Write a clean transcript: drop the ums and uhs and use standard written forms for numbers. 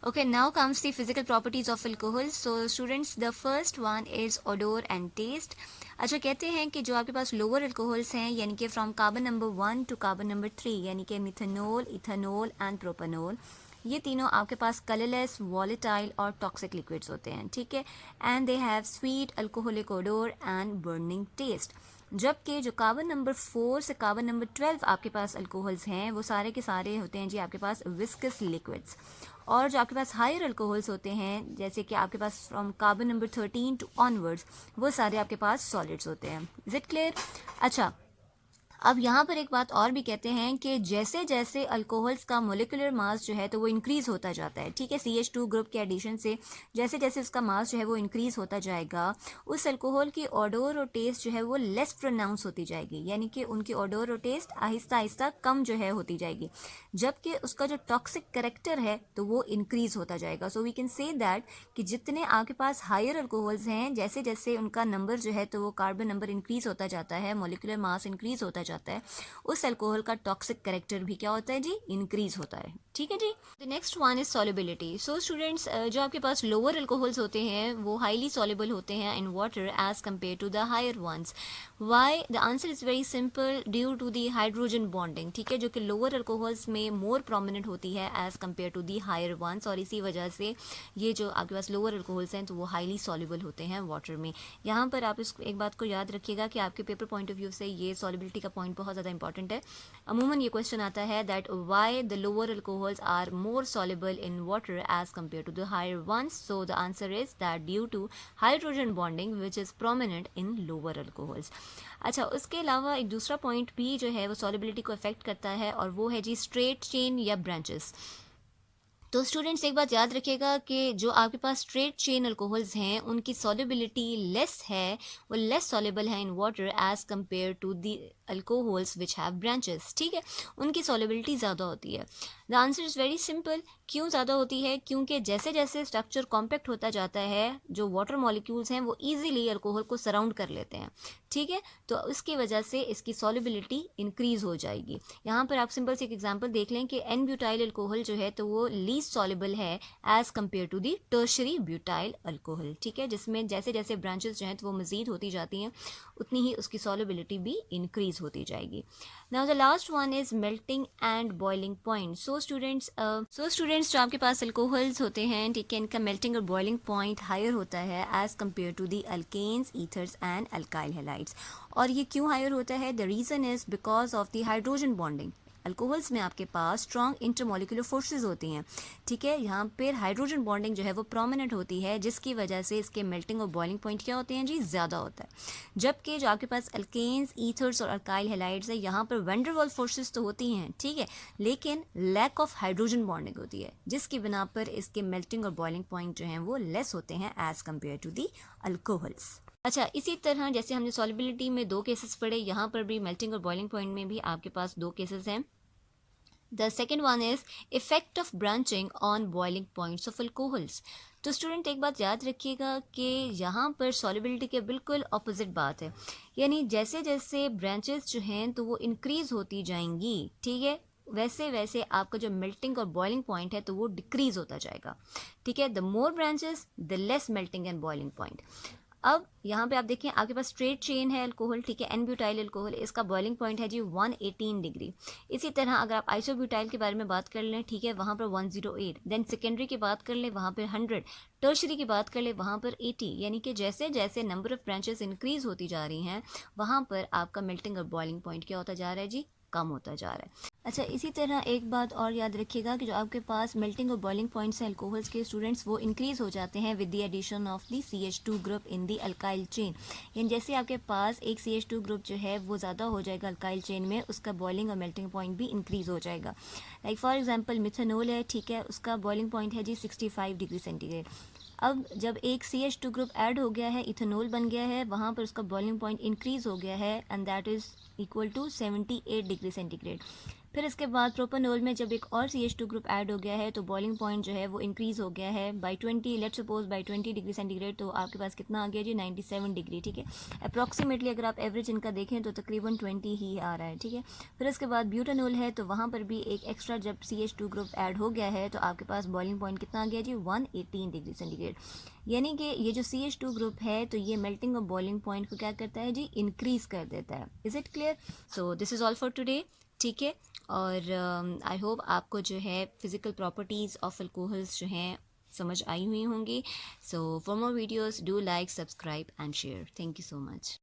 Okay, now comes the physical properties of alcohol. So students, the first one is odor and taste. अच्छा, कहते हैं कि जो आपके पास लोअर अल्कोहल्स हैं, यानी कि from carbon number 1 to carbon number 3, यानी कि मिथेनॉल, इथेनॉल एंड प्रोपेनॉल, ये तीनों आपके पास कलरलेस, वॉलेटाइल और टॉक्सिक लिक्विड्स होते हैं, ठीक है। And they have sweet alcoholic odour and burning taste. जबकि जो कार्बन नंबर 4 से कार्बन नंबर 12 आपके पास अल्कोहल्स हैं, वो सारे के सारे होते हैं जी आपके पास विस्कस लिक्विड्स। और जो आपके पास हायर अल्कोहल्स होते हैं, जैसे कि आपके पास from carbon number 13 to onwards, वो सारे आपके पास सॉलिड्स होते हैं। Is it clear? अच्छा, अब यहाँ पर एक बात और भी कहते हैं कि जैसे जैसे अल्कोहल्स का मोलिकुलर मास जो है तो वो इंक्रीज होता जाता है, ठीक है। CH2 ग्रुप के एडिशन से जैसे जैसे उसका मास जो है वो इंक्रीज होता जाएगा, उस अल्कोहल की ऑडोर और टेस्ट जो है वो लेस प्रोनाउंस होती जाएगी, यानी कि उनकी ऑडोर और टेस्ट आहिस्ता आहिस्ता कम जो है होती जाएगी, जबकि उसका जो टॉक्सिक करेक्टर है तो वो इंक्रीज होता जाएगा। So we can say that कि जितने आपके पास हायर अल्कोहल्स हैं, जैसे जैसे उनका नंबर जो है तो वो कार्बन नंबर इंक्रीज होता जाता है, मोलिकुलर मास इंक्रीज होता जाता है, उस अल्कोहल का टॉक्सिक करेक्टर भी क्या होता है जी, इंक्रीज होता है, ठीक है जी। The next one is solubility. So students, जो आपके पास लोअर अल्कोहल्स होते हैं वो हाईली सॉल्युबल होते हैं in water as compared to the higher ones. Why? The answer is very simple, due to the hydrogen bonding, ठीक है, जो कि लोअर अल्कोहल्स में मोर प्रोमिनेंट होती है as compared to the higher ones, और इसी वजह से ये जो आपके पास लोअर अल्कोहल्स हैं तो वो हाईली सॉल्युबल होते हैं वाटर में। यहाँ पर आप इस एक बात को याद रखिएगा कि आपके पेपर पॉइंट ऑफ व्यू से ये सॉल्युबिलिटी का पॉइंट बहुत ज़्यादा इंपॉर्टेंट है। अमूमन ये क्वेश्चन आता है that why the lower alcohols are more soluble in water as compared to the higher ones. So the answer is that due to hydrogen bonding which is prominent in lower alcohols. अच्छा, उसके अलावा एक दूसरा point भी जो है वो solubility को अफेक्ट करता है, और वो है जी स्ट्रेट चेन या ब्रांचेस। तो स्टूडेंट्स, एक बात याद रखिएगा कि जो आपके पास स्ट्रेट चेन अल्कोहल्स हैं उनकी सॉल्युबिलिटी लेस है, वो लेस सॉल्युबल है in water as compared to the alcohols which have branches, ठीक है, उनकी सॉल्युबिलिटी ज़्यादा होती है। The answer is very simple, क्यों ज़्यादा होती है? क्योंकि जैसे जैसे स्ट्रक्चर कॉम्पैक्ट होता जाता है, जो वाटर मॉलिक्यूल्स हैं वो ईजिली अल्कोहल को सराउंड कर लेते हैं, ठीक है, तो उसकी वजह से इसकी सॉल्युबिलिटी इंक्रीज हो जाएगी। यहाँ पर आप सिंपल से एक एग्जांपल देख लें कि एन ब्यूटाइल अल्कोहल जो है तो वो लीस्ट सॉल्युबल है as compared to the tertiary butyl alcohol, ठीक है, जिसमें जैसे जैसे ब्रांचेस जो हैं तो वो मजीद होती जाती हैं, उतनी ही उसकी सॉल्युबिलिटी भी इंक्रीज होती जाएगी। Now the last one is melting and boiling point. So students, जो आपके पास अल्कोहल्स होते हैं, ठीक है, इनका मेल्टिंग और बॉइलिंग पॉइंट हायर होता है as compared to the alkanes, ethers and alkyl halides. और ये क्यों हायर होता है? The reason is because of the hydrogen bonding. Alcohols में आपके पास स्ट्रॉन्ग इंटरमोलिकुलर फोर्सेस होती हैं, ठीक है, यहाँ पर हाइड्रोजन बॉन्डिंग जो है वो प्रोमिनेंट होती है, जिसकी वजह से इसके मेल्टिंग और बॉइलिंग पॉइंट क्या होते हैं जी, ज़्यादा होता है। जबकि जो आपके पास अल्केन्स, ईथर्स और अल्काइल हैलाइड्स है, यहाँ पर वैन डर वाल्स फोर्सेस तो होती हैं, ठीक है, लेकिन लैक ऑफ हाइड्रोजन बॉन्डिंग होती है, जिसकी बिना पर इसके मेल्टिंग और बॉइलिंग पॉइंट जो हैं वो लेस होते हैं as compared to the alcohols. अच्छा, इसी तरह जैसे हमने सॉल्युबिलिटी में 2 केसेस पढ़े, यहाँ पर भी मेल्टिंग और बॉइलिंग पॉइंट में भी आपके पास 2 केसेस हैं। The second one is effect of branching on boiling points of alcohols. तो स्टूडेंट, एक बात याद रखिएगा कि यहाँ पर सॉल्युबिलिटी के बिल्कुल ऑपोजिट बात है, यानी जैसे जैसे ब्रांचेस जो हैं तो वो इंक्रीज होती जाएंगी, ठीक है, वैसे वैसे आपका जो मेल्टिंग और बॉइलिंग पॉइंट है तो वो डिक्रीज होता जाएगा, ठीक है। The more branches the less melting and boiling point. अब यहाँ पे आप देखें, आपके पास स्ट्रेट चेन है अल्कोहल, ठीक है, एन ब्यूटाइल अल्कोहल, इसका बॉइलिंग पॉइंट है जी 118 डिग्री। इसी तरह अगर आप आइसोब्यूटाइल के बारे में बात कर लें, ठीक है, वहाँ पर 108, देन सेकेंडरी की बात कर लें वहाँ पर 100, टर्शरी की बात कर ले वहाँ पर 80, यानी कि जैसे जैसे नंबर ऑफ ब्रांचेस इंक्रीज होती जा रही हैं, वहाँ पर आपका मेल्टिंग और बॉइलिंग पॉइंट क्या होता जा रहा है जी, कम होता जा रहा है। अच्छा, इसी तरह एक बात और याद रखिएगा कि जो आपके पास मेल्टिंग और बॉइलिंग पॉइंट्स हैं अल्कोहल्स के, स्टूडेंट्स, वो इंक्रीज हो जाते हैं with the addition of the CH2 group in the alkyl chain. यानी जैसे आपके पास एक CH2 ग्रुप जो है वो ज़्यादा हो जाएगा अल्काइल चेन में, उसका बॉइलिंग और मेल्टिंग पॉइंट भी इंक्रीज हो जाएगा। लाइक फॉर एग्जाम्पल मिथेनॉल है, ठीक है, उसका बॉइलिंग पॉइंट है जी 65 डिग्री सेंटीग्रेड। अब जब एक CH2 ग्रुप ऐड हो गया है, इथेनॉल बन गया है, वहाँ पर उसका बॉइलिंग पॉइंट इंक्रीज हो गया है and that is equal to 78 degree centigrade. फिर इसके बाद प्रोपेनॉल में जब एक और CH2 ग्रुप ऐड हो गया है तो बॉइलिंग पॉइंट जो है वो इंक्रीज़ हो गया है by 20, let's suppose by 20 degree centigrade, तो आपके पास कितना आ गया जी 97 डिग्री, ठीक है। अप्रॉक्सीमेटली अगर आप एवरेज इनका देखें तो तकरीबन 20 ही आ रहा है, ठीक है। फिर इसके बाद ब्यूटानॉल है तो वहाँ पर भी एक एक्स्ट्रा जब CH2 ग्रुप ऐड हो गया है तो आपके पास बॉइलिंग पॉइंट कितना आ गया जी 118 डिग्री सेंटीग्रेड। यानी कि ये जो CH2 ग्रुप है तो ये मेल्टिंग और बॉइलिंग पॉइंट को क्या करता है जी इंक्रीज़ कर देता है। Is it clear? So this is all for today, ठीक है। और आई होप आपको जो है फिज़िकल प्रॉपर्टीज़ ऑफ अल्कोहल्स जो हैं समझ आई हुई होंगी। So for more videos do like, subscribe and share. Thank you so much.